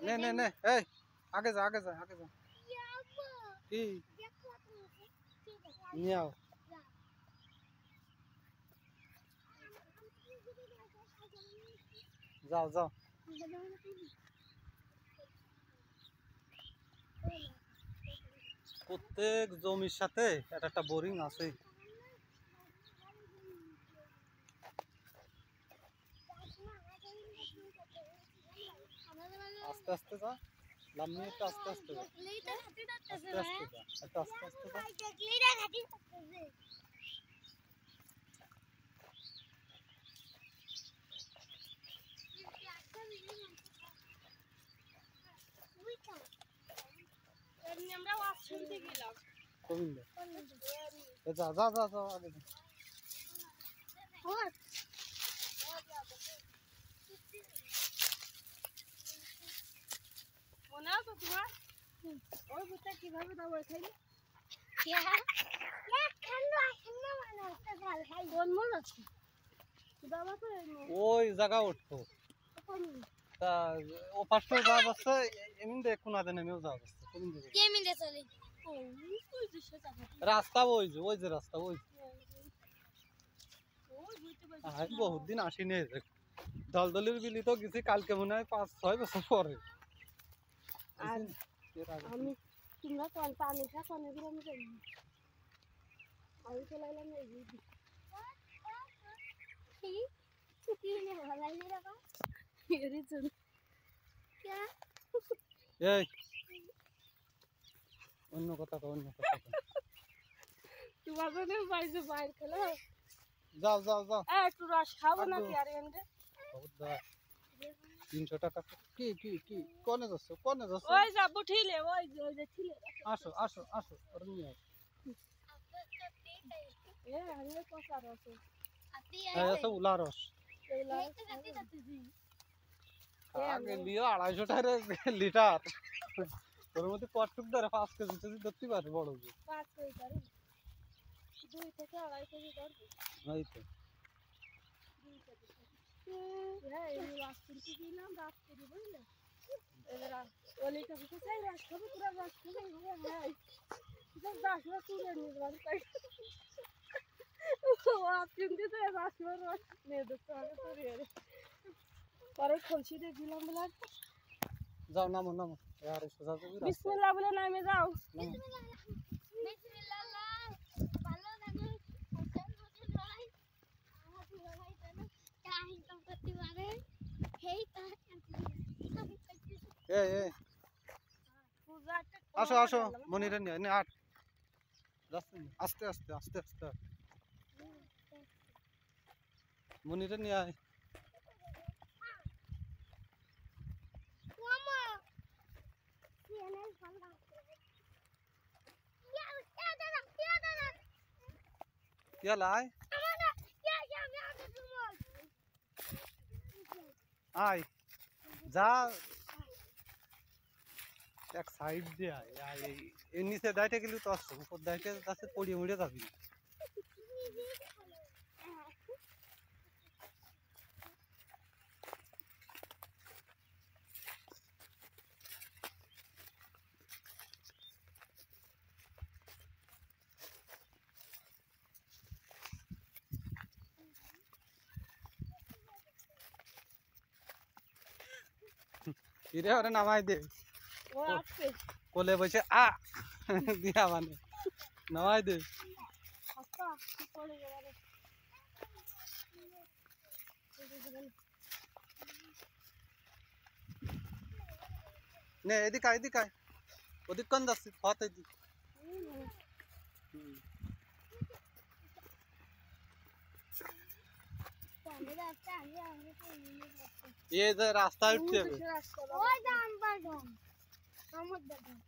নে নে নে এই আগে যা আগে যা আগে যা কি নিয়ে আও যাও যাও প্রত্যেক জমির সাথে একটা বোরিং আছে আস্তে আস্তে যা লাম্মি একটু আস্তে আস্তে যা আস্তে আস্তে যা একটু আস্তে আস্তে যা গোবিন্দ যা যা যা যা আগে যা মনে আছে তোমার ওই বুটা কিভাবে দাও খাইলে ওই জায়গা উঠতো তা ও ফার্স্ট যা বসছে এমন দেখ কোনা দেন আমিও যা বসছে কোন দিকে কে মিলে চলে রাস্তা ওই যে রাস্তা ওই আজ বহুত দিন আসিনি দলদলের বিলি তো গেছি কালকে মনে হয় 5-6 বছর পরে আমি তোমরা কোন পানি খা কোন দিন আমি যাই আমি চলাইলাম এই কি কি নে ভালাই নে রে বাবা এরি চল কে এই অন্য কথা তোমার জন্য বাইরে বাইরে খেলো যাও যাও যাও একটু রস খাবো না কি আর এন্ডে বহুত দা 300 টাকা কি কি কি কোনে যাচ্ছে ওই যাব ঠিলে ওই যে ঠিলে আসো আসো আসো আর নিয়ে এ আমি কষা রস আপনি আছে উলা রস আগে লিও 250 টাকা লিটার ওর মধ্যে কটটুক ধরে 5 কেজি যদি ধরতে পারে বড় যে 5 কেজি ধরে 2 থেকে 2.5 কেজি ধরবে এই তো হ্যাঁ এই রাস কিনতে দিলাম রাস করি বুঝলে এবার ওলিটা বুঝে চাই রাস খাবো পুরো রাস খাবো হ্যাঁ এটা রাস না তুলে নিয়ে বাড়ি তাই ও কিনতে তো রাস রস নিয়ে দেখতে হবে তো রে পরে খলসি দিয়ে দিলাম বলে যাও নামো নামো यार সোজা যাবি বিসমিল্লাহ বলে নামে যাও বিসমিল্লাহ ভালো জানো হোসেন হোসেন ভাই আমার দুলা ভাই জানো কাজ ইনকাম করতে পারে হেই তা এই আসো আসো মনিরে নিয়ে নে আট আস্তে আস্তে আস্তে আস্তে মনিরে নিয়ে আয় क्या लाए आय जा एक साइड दे यार ये नीचे दाइटे के लिए तो আসছে উপর দাইতে কাছে পড়িয়ে মুড়ে যাবি ইরে ওরে নামাই দে ও আসছে কোলে বসে আ দিয়া মানে নামাই দে আচ্ছা পড়ে গেল নে এদিকে ওদিক কোন যাচ্ছে হাত এদিক ये इधर रास्ता उठते ওই দাম বাড়াম আমার দাম